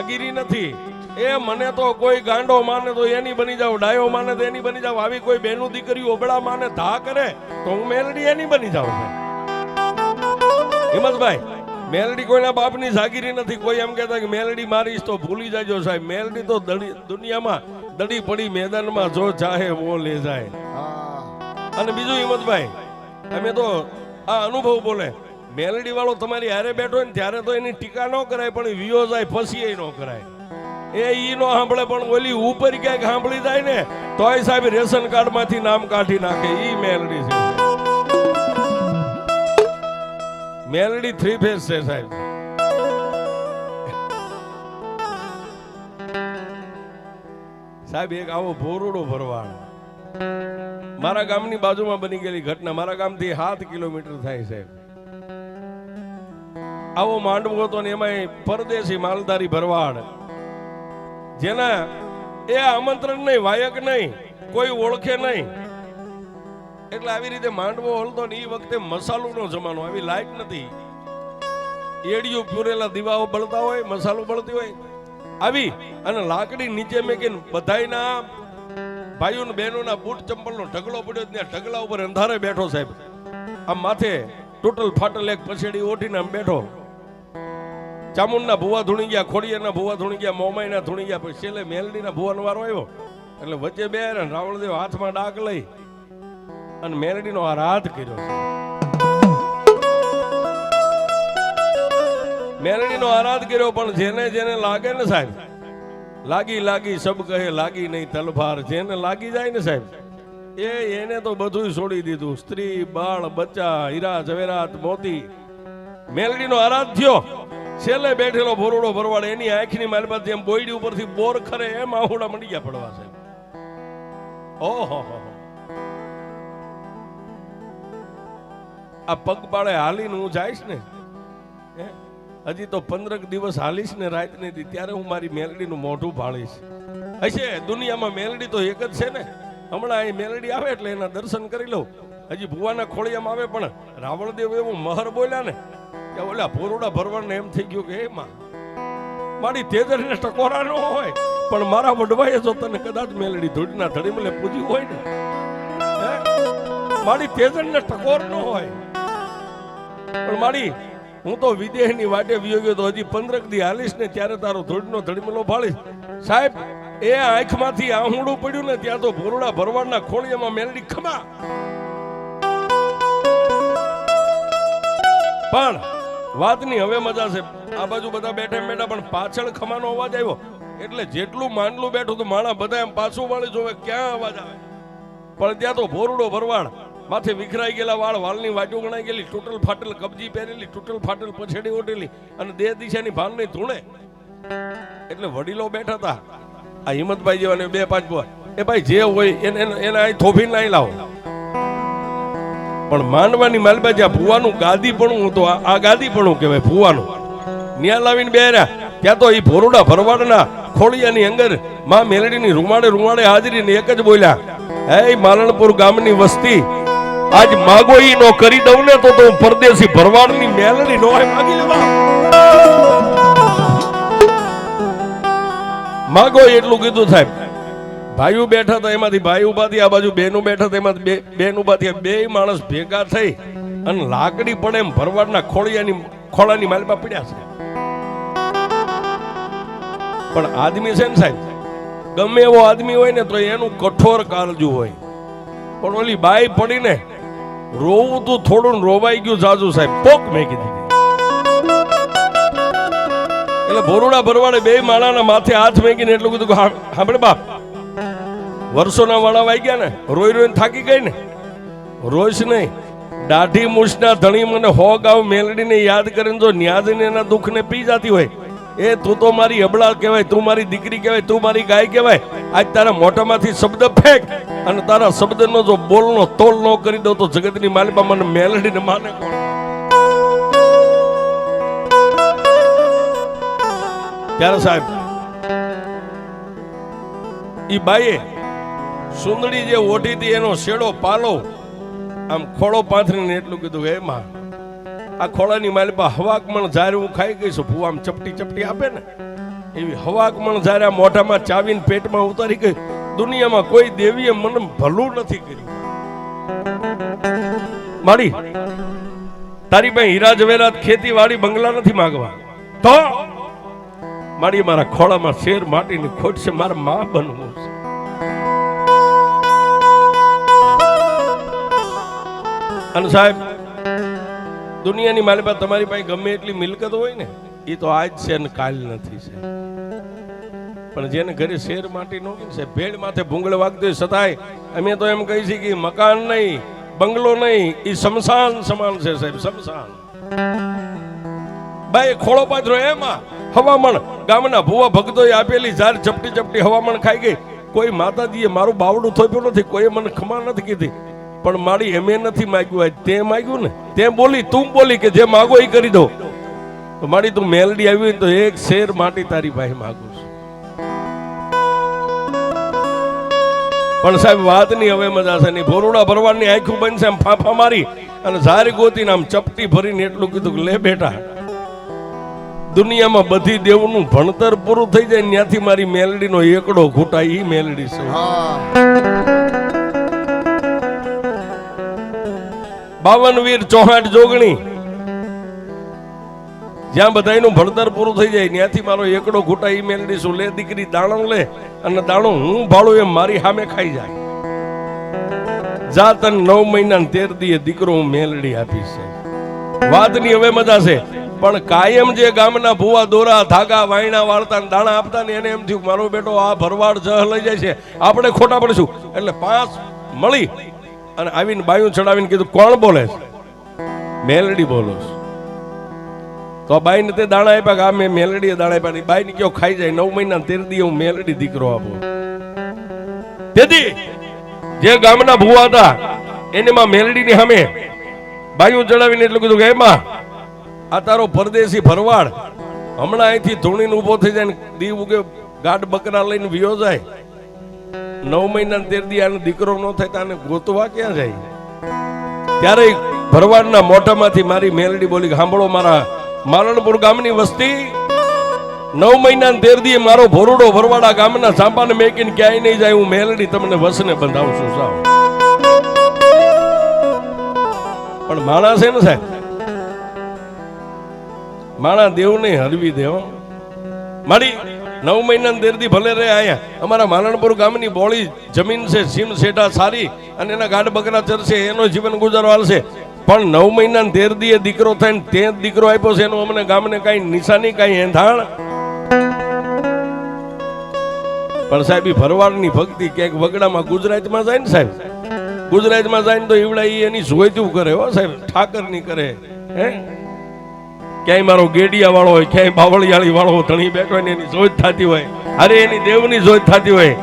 જાગીરી નથી. એ મને તો કોઈ ગાંડો માને તો એની બની જાવ, ડાયો માને તો એની બની જાવ, આવી કોઈ બેનું દીકરી ઓબળા માને ધા કરે તો હું મેલડી એની બની જાઉં. હિંમતભાઈ, મેલડી કોઈના બાપની જાગીરી નથી. કોઈ એમ કહેતા કે મેલડી મારીશ તો ભૂલી જાજો સાહેબ. મેલડી તો દુનિયામાં દડી પડી મેદાનમાં જો ચાહે વો લે જાય. અને બીજું હિંમતભાઈ, અમે તો આ અનુભવ બોલે, મેલડી વાળો તમારી હારે બેઠો ને ત્યારે તો એની ટીકા ન કરાય, પણ વિયો જાય પછી એ ન કરાય. એ ઈ નો સાંભળે, પણ ઓલી ઉપર ક્યાંક સાંભળી જાય ને તોય સાહેબ રેશન કાર્ડ માંથી નામ કાઢી નાખે. ઈ મેલડી છે. મેલડી 3 ફેઝ છે સાહેબ. સાહેબ એક આવો ભોરુડો ભરવાડ મારા ગામની બાજુમાં બની ગયેલી ઘટના. મારા ગામથી 7 કિલોમીટર થાય સાહેબ. આવો માંડવો હતો ને એમાં પરદેશી માલધારી ભરવાડ, જેના એ આમંત્રણ નહીં, વાયક નહીં, કોઈ ઓળખે નહીં. એટલે આવી રીતે માંડવો હલતો ને એ વખતે મસાલુનો જમાનો, આવી લાઈટ નથી, એડિયો પૂરેલા દીવાઓ બળતા હોય, મસાલો બળતી હોય. આવી અને લાકડી નીચે મેકીને બધાયના ભાઈઓ ને બહેનો ના બૂટ ચંપલનો ઢગલો પડ્યો, ત્યાં ઢગલા ઉપર અંધારે બેઠો સાહેબ. આમ માથે તૂટલ ફાટલ એક પછેડી ઓઠીને આમ બેઠો. ચામુંડના ભુવા ધૂણી ગયા, ખોડિયાના ભુવા ધૂણી ગયા, મોમાઈના ધૂણી ગયા, પછી છેલ્લે મેલડીના ભુવાનો વારો આવ્યો. એટલે વચ્ચે બે રાવણદેવ હાથમાં ડાક લઈ અને મેલડીનો આરાધ કર્યો. મેલડીનો આરાધ કર્યો, પણ જેને જેને લાગે ને સાહેબ, લાગી લાગી સબ કહે લાગી નહીં તલભાર. જેને લાગી જાય ને સાહેબ, એને તો બધું છોડી દીધું. સ્ત્રી, બાળ, બચ્ચા, હીરા ઝવેરાત, મોતી. મેલડીનો આરાધ થયો. છેલ્લે બેઠેલો ભોરડો ભરવાડ એની આંખની માલબાથી એમ બોયડી ઉપરથી બોર ખરે એમ આહુડા મંડી ગયા પડવા સાહેબ. ઓહો, આ પગપાળે હાલીને હું જઈશ ને, હજી તો 15 દિવસ હાલીશ ને રાત ની, ત્યારે હું મારી મેલડીનું મોઢું ભાળીશ. હશે દુનિયામાં મેલડી તો એક જ છે ને. હમણાં અહીં મેલડી આવે એટલે એના દર્શન કરી લઉં. હજી ભુવાના ખોળિયામાં આવે, પણ રાવણદેવ એવું મહર બોલ્યા ને કે ઓલા ભોરુડા ભરવાડને એમ થઈ ગયું કે એમાં મારી તેજરને ટકોરા ન હોય, પણ મારા વડવાએ જો તને કદાચ મેલડી ધૂળના ધડીમલે પૂજ્યું હોય ને, મારી તેજરને ટકોર ન હોય. પણ મારી હું તો વિદેહની વાટે વિયો ગયો, તો હજી 15 દી હાલીશ ને ત્યારે તારો ધૂળનો ધડીમલો ભાળીશ. સાહેબ એ આંખમાંથી આહુડું પડ્યું ને ત્યાં તો ભોરુડા ભરવાડના ખોળિયામાં મેલડી ખમા. પણ વાતની હવે મજા છે. આ બાજુ બધા બેઠા બેઠા, પણ પાછળ ખમાનો અવાજ આવ્યો એટલે જેટલું માંડલું બેઠું તો માણા બધા એમ પાછું વાળી જોવે ક્યાં અવાજ આવે. પણ ત્યાં તો ભોરુડો ભરવાડ, માથે વિખરાઈ ગયેલા વાળ, વાળની વાટો ગણાઈ ગયેલી, તૂટલ ફાટેલ કબજી પહેરેલી, તૂટલ ફાટેલ પછેડી ઓઢેલી અને 2 દિશાની ભાનની ધૂણે. એટલે વડીલો બેઠા હતા, આ હિંમતભાઈ જેવા ને 2-5 બુઆ. એ ભાઈ જે હોય એને અહીં થોભી નાઈ લાવો. પણ માંડવાની માલબાજી આ ભુવાનું ગાદી પણ તો આ ગાદી પણ કહેવાય ભુવાનું. ન્યા લાવીને બેર્યા ત્યાં તો એ ભોરુડા ભરવાડના ખોળિયાની અંદર માં મેલડીની રૂમાડે રૂમાડે હાજરીને એક જ બોલ્યા, હે માલણપુર ગામની વસ્તી, આજ માગો ઈ નો કરી દઉં ને તો તું પરદેશી ભરવાડની મેલડી નો માગી લેવા. માગો એટલું કીધું સાહેબ. ભાઈઓ બેઠા હતા, એમાંથી ભાઈ ઉભા થયા, આ બાજુ બહેનો બેઠા હતા, એમાંથી બેન ઉભા થયા. 2 માણસ ભેગા થઈ અને લાકડી પડે એમ ભરવાડના ખોળાની માલમાં પડ્યા છે. પણ આદમી છે ને સાહેબ, ગમે એવો આદમી હોય ને તો એનું કઠોર કાળજું હોય. પણ ઓલી બાઈ પડીને રોવું તું થોડું રોવાઈ ગયું જાજુ સાહેબ, પોક મેકી દીધી. એટલે ભોરુડા ભરવાડે 2 માણાના માથે હાથ મેકીને એટલું કીધું, સાંભળે બાપ, વર્ષોના વાળા વાઈ ગયા ને, રોઈ રોઈને થાકી ગઈ ને, રોઈશ નહીં. દાઢી મૂછના ધણી મને 100 ગાવ મેલડીને યાદ કરીને જો ન્યાદને એના દુઃખને પી જતી હોય, એ તું તો મારી અબળા કહેવાય, તું મારી દીકરી કહેવાય, તું મારી ગાય કહેવાય. આજ તારા મોઢામાંથી શબ્દ ફેંક અને તારા શબ્દનો જો બોલનો તોલ ન કરી દો તો જગતની માલિકા મને મેલડીને માને કોણ? ત્યારે સાહેબ ઈ બાઈએ સુંદડી જે ઓઢી હતી એનો શેડો પાલો આમ ખોળો પાથરીને એટલું કીધું, હે માં, આ ખોળાની માલિકા હવાક મણ જાર હું ખાઈ ગઈ છું. ભૂ આમ ચપટી ચપટી આપે ને એવી હવાકમણ જ્યારે મોઢામાં ચાવીને પેટમાં ઉતારી ગઈ, દુનિયામાં કોઈ દેવીએ મને ભલું નથી કર્યું. મારી તારી પાસે હીરા જવેરાત ખેતીવાડી બંગલા નથી માંગવા, તો મારી મારા ખોળામાં શેર માટીની ખોટ છે, મારા માં બનવું છે. અને સાહેબ, દુનિયાની મારી પાસે તમારી પાસે ગમે એટલી મિલકત હોય ને, એ તો આજ છે ને કાલ નથી છે. પણ જેને ઘરે શેર માટી ન હોય છે, ભેડ માથે ભૂંગળ વાગતી હોય, છતાંય અમે તો એમ કહી છીએ કે મકાન નહીં, બંગલો નહીં, એ શમશાન સમાન છે સાહેબ, શમશાન. ભાઈ ખોળો પાથરો એમાં હવામણ ગામના ભુવા ભક્તોએ આપેલી ઝાર ચપટી ચપટી હવામણ ખાઈ ગઈ. કોઈ માતાજીએ મારું બાવડું થોપ્યું નથી, કોઈએ મને ખમા નથી કીધી, પણ મારી એમે નથી માગ્યું, તે માગ્યું ને, તે બોલી, તું બોલી કે જે માગો એ કરી દો. તો મારી તું મેલડી આવી તો એક શેર માટી તારી પાસે માગું છું. પણ સાહેબ વાતની હવે મજા છે નહીં. ભોરુડા ભરવાડની આંખું બંધ છે, આમ ફાંફા મારી અને ઝાર ગોતીને આમ ચપટી ભરીને એટલું કીધું કે લે બેટા, દુનિયામાં બધી દેવનું ભણતર પૂરું થઈ જાય, ત્યાંથી મારી મેલડીનો એકડો ઘૂંટાય, ઈ મેલડી છે. 52 વીર 64 જોગણી, જ્યાં બધાનું ભણતર પૂરું થઈ જાય, ત્યાંથી મારો એકડો ઘૂંટાય, ઈ મેલડી શું. લે દીકરી દાણો લે, અને દાણો હું ભાળું એમ મારી સામે ખાઈ જાય. જા તને 9 મહિના 13 દીએ દીકરો હું મેલડી આપીશ. વાતની હવે મજા છે. પણ કાયમ જે ગામના ભુવા દોરા ધાગા વાયણા વાળતા દાણા આપતા ને, એને એમ થયું મારો બેટો આ ભરવાડ જહ લઈ જાય છે, આપણે ખોટા પડીશું. એટલે 5 મળી અને આવીને બાયું ચડાવીને કીધું કોણ બોલે છે? મેલડી બોલો છો. તો આ બાઈને તે દાણા આપ્યા કે આ મેં મેલડીએ દાણા આપ્યા. બાઈને કયો ખાઈ જાય, 9 મહિના 13 દી હું મેલડી દીકરો આપો. તેથી જે ગામના ભુવા હતા એને માં મેલડીની સામે બાયું ચડાવીને એટલું કીધું કે એમાં આ તારો પરદેશી ભરવાડ હમણાં અહીંથી ધૂણીને ઉભો થઈ જાય ને દી ઉગે ગાઢ બકરા લઈને વિયો જાય, 9 મહિના 13 દી આનો દીકરો ન થાય તો આને ગોતવા ક્યાં જાય? ત્યારે ભરવાડના મોઢામાંથી મારી મેલડી બોલી, સાંભળો મારા માલણપુર ગામની વસ્તી, 9 મહિના 13 દી મારો ભોરુડો ભરવાડા ગામના સાંપાને મેકીને ક્યાંય નહીં જાય, હું મેલડી તમને વસને બંધાવું છું. સાવ પણ માણસ છે ને સાહેબ, માણા દેવ નહીં હરવી દેવ. મારી 9 મહિના 13 દી ભલે રહે આયા. અમારા માલણપુર ગામની બોળી જમીન છે, સીમ સેટા સારી, અને એના ગાઢ બકરા ચરશે, એનો જીવન ગુજારો હાલશે. પણ 9 મહિના 13 દી દીકરો થાય તે દીકરો આપ્યો છે, એનું અમને ગામને કઈ નિશાની, કઈ એંધાણ. પણ સાહેબ ભરવાડની ભક્તિ ક્યાંક વગડામાં ગુજરાતમાં જાય ને સાહેબ, ગુજરાતમાં જાય ને તો ઈવડા એની જોઈતું કરે હો સાહેબ, ઠાકર ની કરે. હે ક્યાંય મારો ગેડિયા વાળો હોય, ક્યાંય બાવળિયાળી વાળો ધણી બેઠો હોય ને એની જોત થતી હોય, અરે એની દેવની જોત થતી હોય.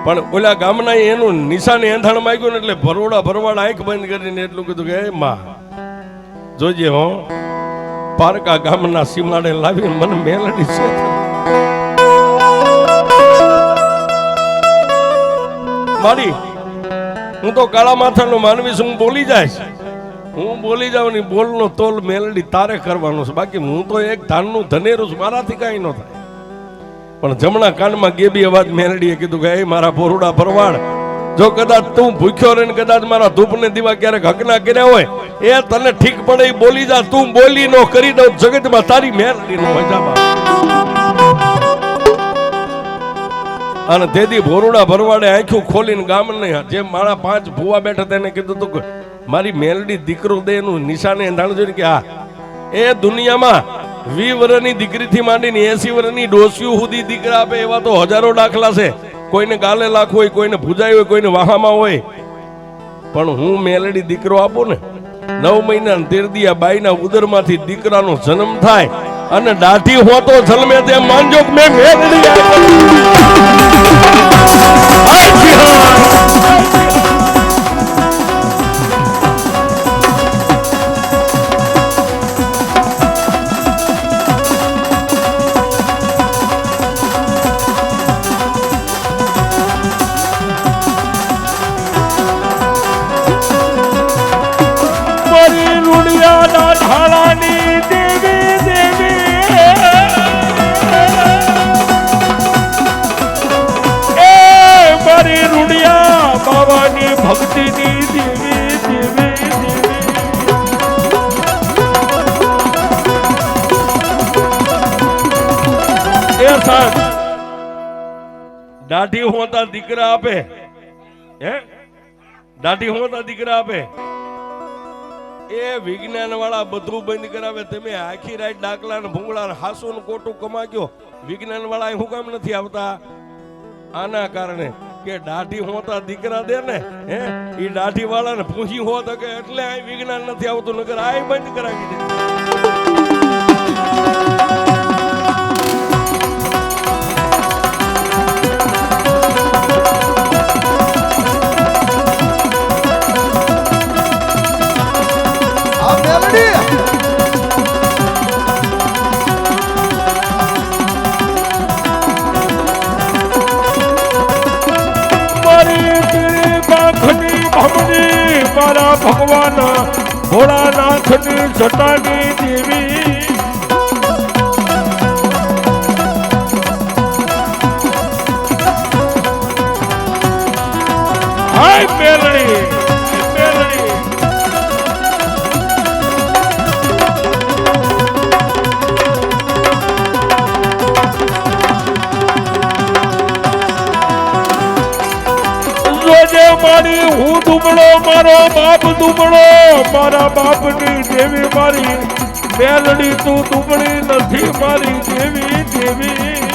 પણ ઓલા ગામના એનું નિશાને એંધાણ માંગ્યું ને એટલે ભરોડા ભરવાડ આંખ બંધ કરીને એટલું કીધું કે એ માં જોજે હો, પારકા ગામના સીમાડે લાવી મને મેલડી છે. મારી હું તો કાળા માથાનો માનવી છું, હું બોલી જાય, હું બોલી જાઉં ને બોલનો તોલ મેલડી તારે કરવાનો છે, બાકી હું તો એક ધાનનું ધનેરું છું, મારાથી કઈ ન થાય. પણ જમણા કાનમાં ગેબી અવાજ મેલડીએ કીધું કે એ મારા ભોરુડા ભરવાડ, જો કદાચ તું ભૂખ્યો રહીને કદાચ મારા ધૂપને દીવા ક્યારેક હકના કર્યા હોય, એ તને ઠીક પડે એ બોલી જા, તું બોલી નો કરી દઉં જગતમાં તારી મેલડી નો મજામાં. અને તેથી ભોરુડા ભરવાડે આંખું ખોલીને ગામને જે મારા 5 ભુવા બેઠા તેને કીધું તું કે મારી મેલડી દીકરો દે, એનું નિશાને એંધાણ જોઈને કે હા એ દુનિયામાં 20 વર્ષની દીકરીથી માંડીને 80 વર્ષની ડોસીઓ સુધી દીકરા આપે એવા તો હજારો દાખલા છે. કોઈને ગાલે લાખ હોય, કોઈને ભૂજાઈ હોય, કોઈને વાહામાં હોય, પણ હું મેલડી દીકરો આપું ને 9 મહિના 13 દી આ બાઈના ઉદરમાંથી દીકરાનો જન્મ થાય અને દાઢી હોતો જન્મે તેમ માનજો કે મેં મેલડી ઢાળાની દેવી દેવી ભક્તિની દેવી દેવી દેવી. એ સાહેબ દાઢી હોતા દીકરા આપે હે દાઢી હોતા દીકરા આપે એ વિજ્ઞાન વાળા બધું બંધ કરાવે. તમે આખી રાત ડાકલા ને ભૂંગળા હાસુ ને ખોટું કમાગ્યો. વિજ્ઞાન વાળા શું કામ નથી આવતા? આના કારણે કે દાઢી હોતા દીકરા દે ને હે એ દાઢી વાળા ને પૂછી હોત કે એટલે આ વિજ્ઞાન નથી આવતું, નગર આ બંધ કરાવી દે. મારા ભગવાન ભોળાનાથની જટાની દેવી. હાય મેલડી મેલડી મારી હું દુબળો મારો બાપ દુબળો મારા બાપની દેવી મારી મેલડી તું દુબળી નથી મારી દેવી દેવી.